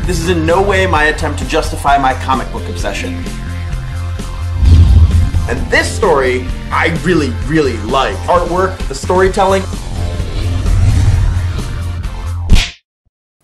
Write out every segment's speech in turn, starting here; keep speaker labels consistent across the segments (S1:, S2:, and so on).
S1: this is in no way my attempt to justify my comic book obsession. And this story, I really, really like. Artwork, the storytelling.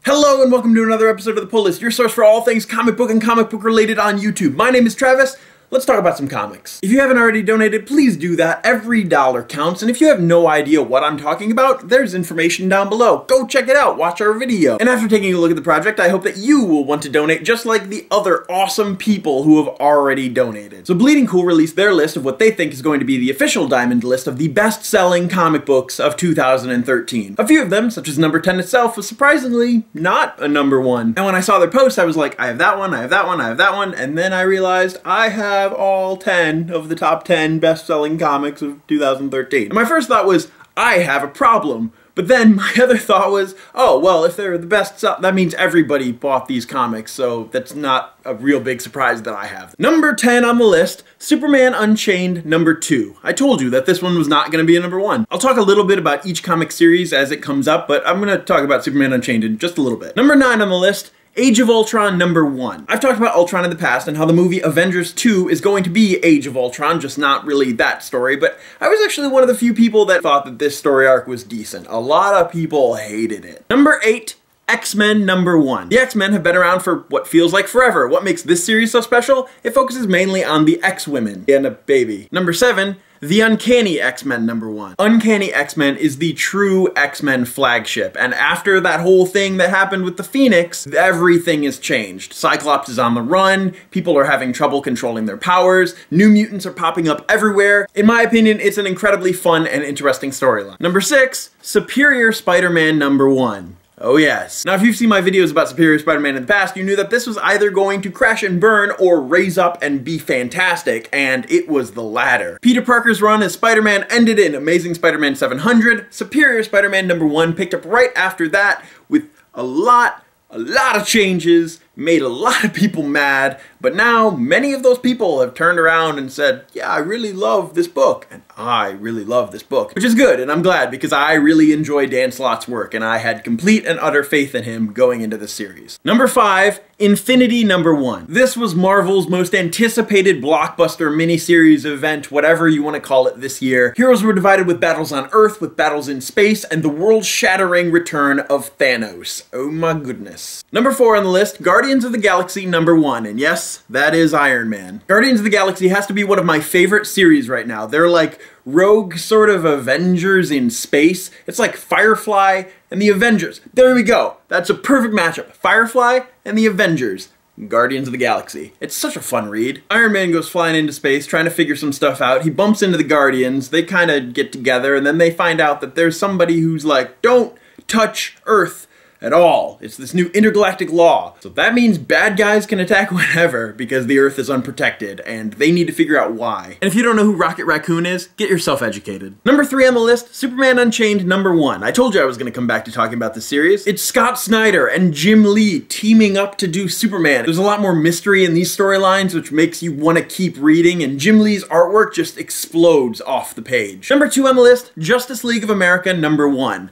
S1: Hello and welcome to another episode of The Pull List, your source for all things comic book and comic book related on YouTube. My name is Travis. Let's talk about some comics. If you haven't already donated, please do that. Every dollar counts, and if you have no idea what I'm talking about, there's information down below. Go check it out, watch our video. And after taking a look at the project, I hope that you will want to donate just like the other awesome people who have already donated. So Bleeding Cool released their list of what they think is going to be the official Diamond list of the best-selling comic books of 2013. A few of them, such as number 10 itself, was surprisingly not a number 1. And when I saw their post, I was like, I have that one, I have that one, I have that one, and then I realized I have all 10 of the top 10 best-selling comics of 2013. And my first thought was, I have a problem. But then my other thought was, oh, well, if they're the best, that means everybody bought these comics, so that's not a real big surprise that I have. Number 10 on the list, Superman Unchained number 2. I told you that this one was not going to be a number 1. I'll talk a little bit about each comic series as it comes up, but I'm going to talk about Superman Unchained in just a little bit. Number 9 on the list, Age of Ultron number 1. I've talked about Ultron in the past and how the movie Avengers 2 is going to be Age of Ultron, just not really that story, but I was actually one of the few people that thought that this story arc was decent. A lot of people hated it. Number 8, X-Men number 1. The X-Men have been around for what feels like forever. What makes this series so special? It focuses mainly on the X-Women and a baby. Number 7, The Uncanny X-Men number 1. Uncanny X-Men is the true X-Men flagship, and after that whole thing that happened with the Phoenix, everything has changed. Cyclops is on the run, people are having trouble controlling their powers, new mutants are popping up everywhere. In my opinion, it's an incredibly fun and interesting storyline. Number 6, Superior Spider-Man number 1. Oh yes. Now if you've seen my videos about Superior Spider-Man in the past, you knew that this was either going to crash and burn or raise up and be fantastic, and it was the latter. Peter Parker's run as Spider-Man ended in Amazing Spider-Man 700. Superior Spider-Man number 1 picked up right after that with a lot of changes, made a lot of people mad, but now many of those people have turned around and said, yeah, I really love this book, and I really love this book. Which is good, and I'm glad, because I really enjoy Dan Slott's work, and I had complete and utter faith in him going into this series. Number 5, Infinity number 1. This was Marvel's most anticipated blockbuster miniseries event, whatever you want to call it this year. Heroes were divided with battles on Earth, with battles in space, and the world-shattering return of Thanos. Oh my goodness. Number 4 on the list, Guardians of the Galaxy number 1, and yes, that is Iron Man. Guardians of the Galaxy has to be one of my favorite series right now. They're like rogue sort of Avengers in space. It's like Firefly and the Avengers. There we go. That's a perfect matchup. Firefly and the Avengers. Guardians of the Galaxy. It's such a fun read. Iron Man goes flying into space trying to figure some stuff out. He bumps into the Guardians. They kind of get together and then they find out that there's somebody who's like, don't touch Earth at all. It's this new intergalactic law. So that means bad guys can attack whenever because the Earth is unprotected and they need to figure out why. And if you don't know who Rocket Raccoon is, get yourself educated. Number 3 on the list, Superman Unchained number 1. I told you I was going to come back to talking about this series. It's Scott Snyder and Jim Lee teaming up to do Superman. There's a lot more mystery in these storylines, which makes you want to keep reading, and Jim Lee's artwork just explodes off the page. Number 2 on the list, Justice League of America number 1.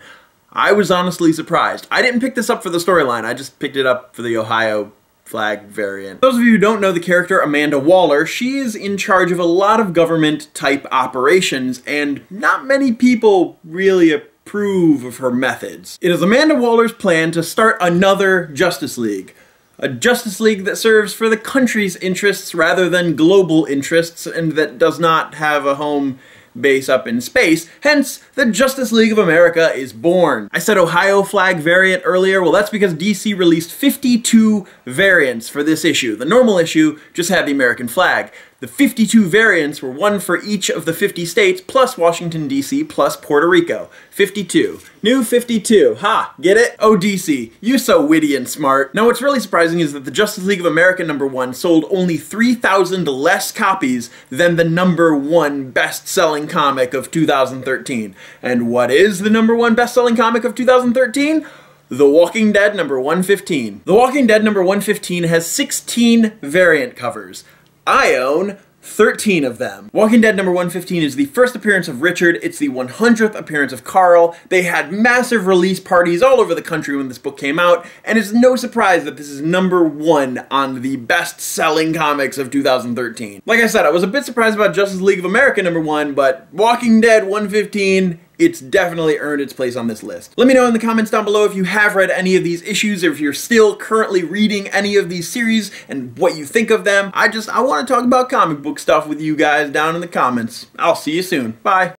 S1: I was honestly surprised. I didn't pick this up for the storyline, I just picked it up for the Ohio flag variant. Those of you who don't know the character Amanda Waller, she is in charge of a lot of government-type operations, and not many people really approve of her methods. It is Amanda Waller's plan to start another Justice League. A Justice League that serves for the country's interests rather than global interests, and that does not have a home base up in space, hence the Justice League of America is born. I said Ohio flag variant earlier, well that's because DC released 52 variants for this issue. The normal issue just had the American flag. The 52 variants were one for each of the 50 states, plus Washington, D.C., plus Puerto Rico. 52. New 52. Ha! Get it? Oh, DC, you so witty and smart. Now, what's really surprising is that the Justice League of America number 1 sold only 3,000 less copies than the number 1 best-selling comic of 2013. And what is the number 1 best-selling comic of 2013? The Walking Dead number 115. The Walking Dead number 115 has 16 variant covers. I own 13 of them. Walking Dead number 115 is the first appearance of Richard. It's the 100th appearance of Carl. They had massive release parties all over the country when this book came out, and it's no surprise that this is number 1 on the best-selling comics of 2013. Like I said, I was a bit surprised about Justice League of America number 1, but Walking Dead 115, it's definitely earned its place on this list. Let me know in the comments down below if you have read any of these issues, or if you're still currently reading any of these series, and what you think of them. I want to talk about comic book stuff with you guys down in the comments. I'll see you soon. Bye.